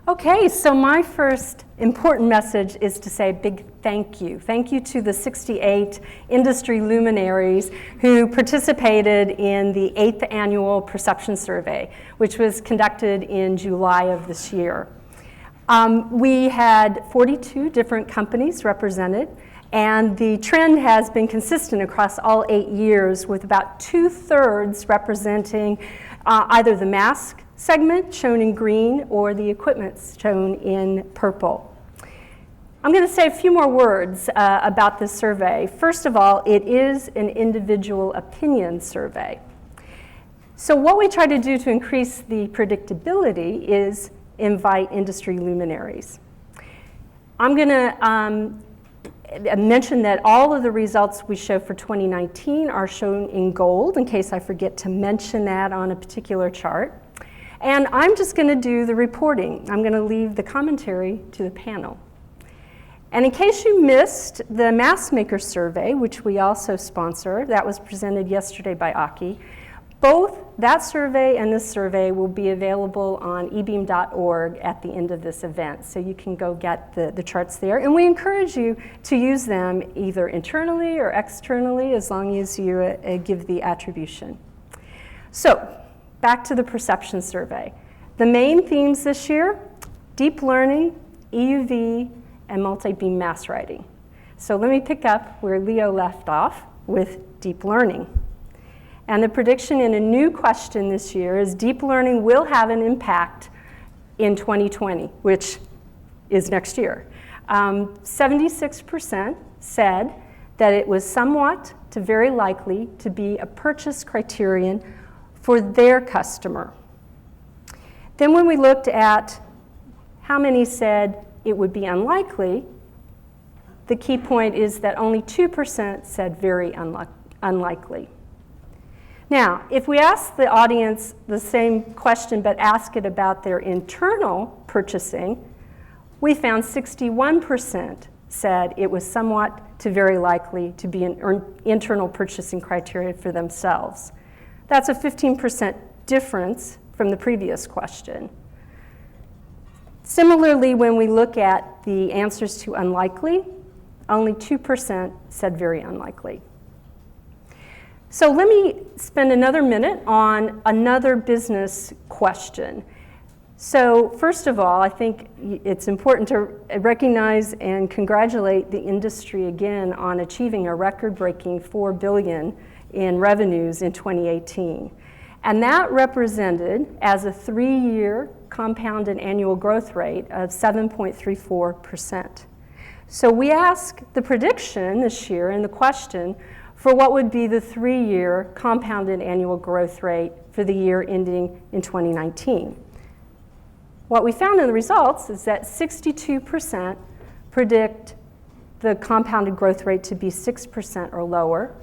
Okay, so my first important message is to say a big thank you. Thank you to the 68 industry luminaries who participated in the 8th annual perception survey, which was conducted in July of this year. We had 42 different companies represented, and the trend has been consistent across all 8 years, with about 2/3 representing either the mask segment, shown in green, or the equipment, shown in purple. I'm going to say a few more words about this survey. First of all, it is an individual opinion survey. So what we try to do to increase the predictability is invite industry luminaries. I'm going to mention that all of the results we show for 2019 are shown in gold, in case I forget to mention that on a particular chart. And I'm just going to do the reporting. I'm going to leave the commentary to the panel. And in case you missed the Mask Maker survey, which we also sponsor, that was presented yesterday by Aki, both that survey and this survey will be available on eBeam.org at the end of this event. So you can go get the charts there. And we encourage you to use them either internally or externally, as long as you give the attribution. So, back to the perception survey. The main themes this year: deep learning, EUV, and multi-beam mass writing. So let me pick up where Leo left off with deep learning. And the prediction in a new question this year is deep learning will have an impact in 2020, which is next year. 76% said that it was somewhat to very likely to be a purchase criterion for their customer. Then when we looked at how many said it would be unlikely, the key point is that only 2% said very unlikely. Now, if we ask the audience the same question but ask it about their internal purchasing, we found 61% said it was somewhat to very likely to be an internal purchasing criteria for themselves. That's a 15% difference from the previous question. Similarly, when we look at the answers to unlikely, only 2% said very unlikely. So let me spend another minute on another business question. So first of all, I think it's important to recognize and congratulate the industry again on achieving a record-breaking $4 billion in revenues in 2018. And that represented as a 3-year compounded annual growth rate of 7.34%. So we asked the prediction this year in the question for what would be the 3-year compounded annual growth rate for the year ending in 2019. What we found in the results is that 62% predict the compounded growth rate to be 6% or lower,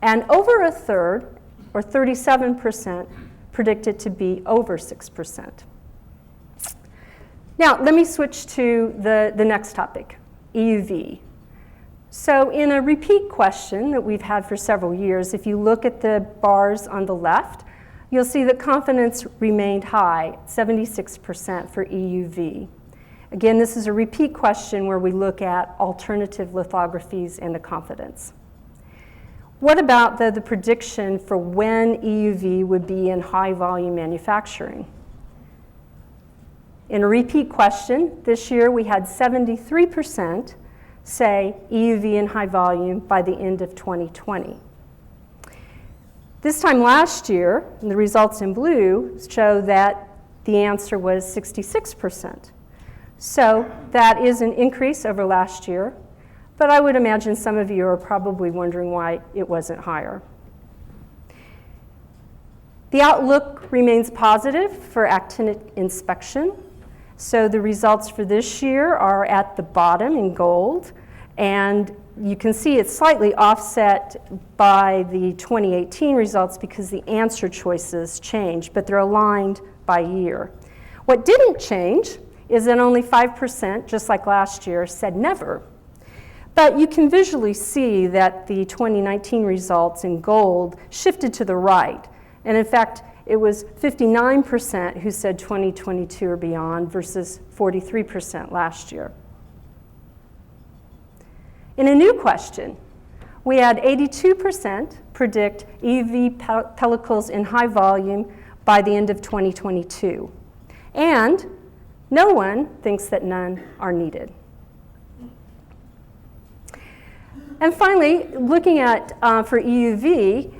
and over a third, or 37%, predict it to be over 6%. Now, let me switch to the next topic, EUV. So in a repeat question that we've had for several years, if you look at the bars on the left, you'll see that confidence remained high, 76% for EUV. Again, this is a repeat question where we look at alternative lithographies and the confidence. What about the prediction for when EUV would be in high volume manufacturing? In a repeat question, this year we had 73% say EUV in high volume by the end of 2020. This time last year, the results in blue show that the answer was 66%. So that is an increase over last year, but I would imagine some of you are probably wondering why it wasn't higher. The outlook remains positive for actinic inspection. So the results for this year are at the bottom in gold, and you can see it's slightly offset by the 2018 results because the answer choices changed, but they're aligned by year. What didn't change is that only 5%, just like last year, said never. But you can visually see that the 2019 results in gold shifted to the right. And in fact, it was 59% who said 2022 or beyond versus 43% last year. In a new question, we had 82% predict EUV pellicles in high volume by the end of 2022. And no one thinks that none are needed. And finally, looking at, for EUV,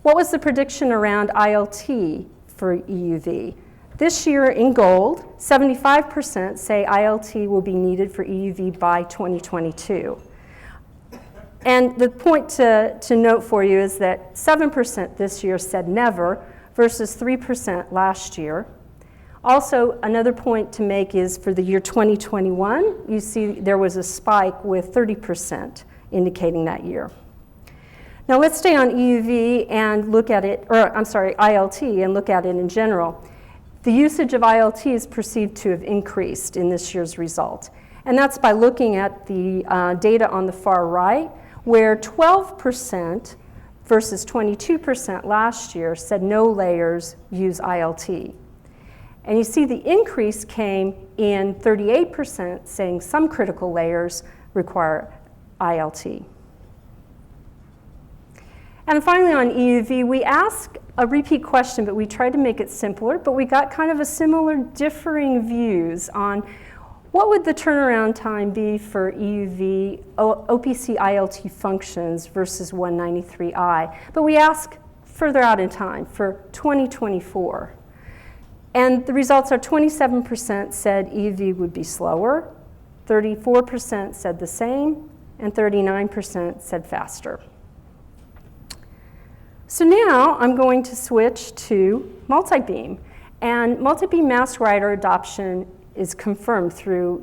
what was the prediction around ILT for EUV? This year in gold, 75% say ILT will be needed for EUV by 2022. And the point to note for you is that 7% this year said never versus 3% last year. Also, another point to make is for the year 2021, you see there was a spike with 30% indicating that year. Now let's stay on EUV and look at it, or I'm sorry, ILT, and look at it in general. The usage of ILT is perceived to have increased in this year's result. And that's by looking at the data on the far right, where 12% versus 22% last year said no layers use ILT. And you see the increase came in 38% saying some critical layers require ILT. And finally on EUV, we asked a repeat question, but we tried to make it simpler, but we got kind of a similar differing views on what would the turnaround time be for EUV OPC ILT functions versus 193I. But we asked further out in time for 2024. And the results are 27% said EUV would be slower, 34% said the same, and 39% said faster. So now I'm going to switch to multi-beam. And multi-beam mask writer adoption is confirmed through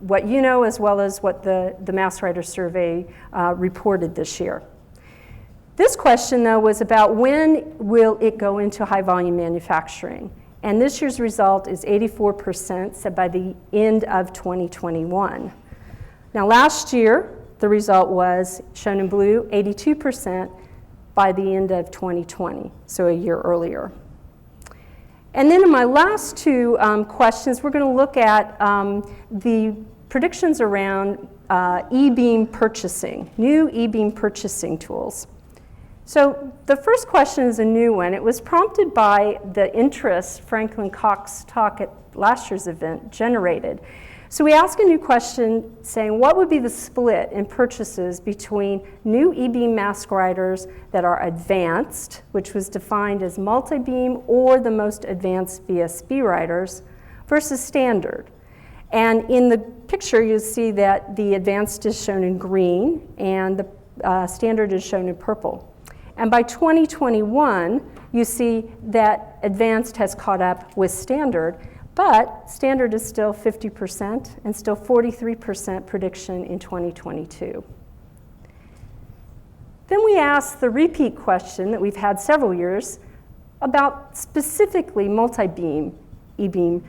what you know as well as what the mask writer survey reported this year. This question, though, was about when will it go into high volume manufacturing. And this year's result is 84% said by the end of 2021. Now last year, the result was, shown in blue, 82% by the end of 2020, so a year earlier. And then in my last two questions, we're going to look at the predictions around eBeam purchasing, new eBeam purchasing tools. So the first question is a new one. It was prompted by the interest Franklin Cox's talk at last year's event generated. So we asked a new question saying, what would be the split in purchases between new eBeam mask writers that are advanced, which was defined as multi-beam or the most advanced VSB writers, versus standard? And in the picture, you see that the advanced is shown in green and the standard is shown in purple. And by 2021, you see that advanced has caught up with standard, but standard is still 50% and still 43% prediction in 2022. Then we asked the repeat question that we've had several years about specifically multi-beam eBeam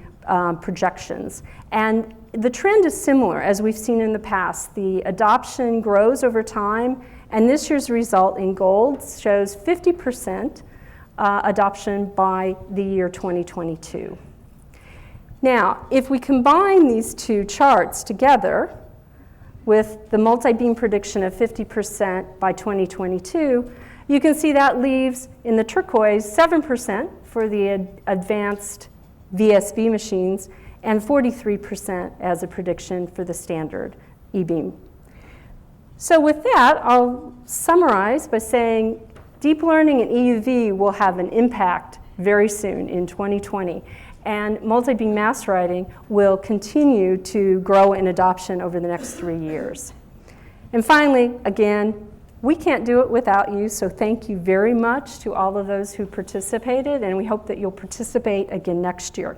projections. And the trend is similar as we've seen in the past. The adoption grows over time, and this year's result in gold shows 50% adoption by the year 2022. Now, if we combine these two charts together with the multi-beam prediction of 50% by 2022, you can see that leaves in the turquoise 7% for the advanced VSB machines and 43% as a prediction for the standard eBeam. So with that, I'll summarize by saying deep learning and EUV will have an impact very soon in 2020. And multi-beam mask writing will continue to grow in adoption over the next 3 years. And finally, again, we can't do it without you, so thank you very much to all of those who participated, and we hope that you'll participate again next year.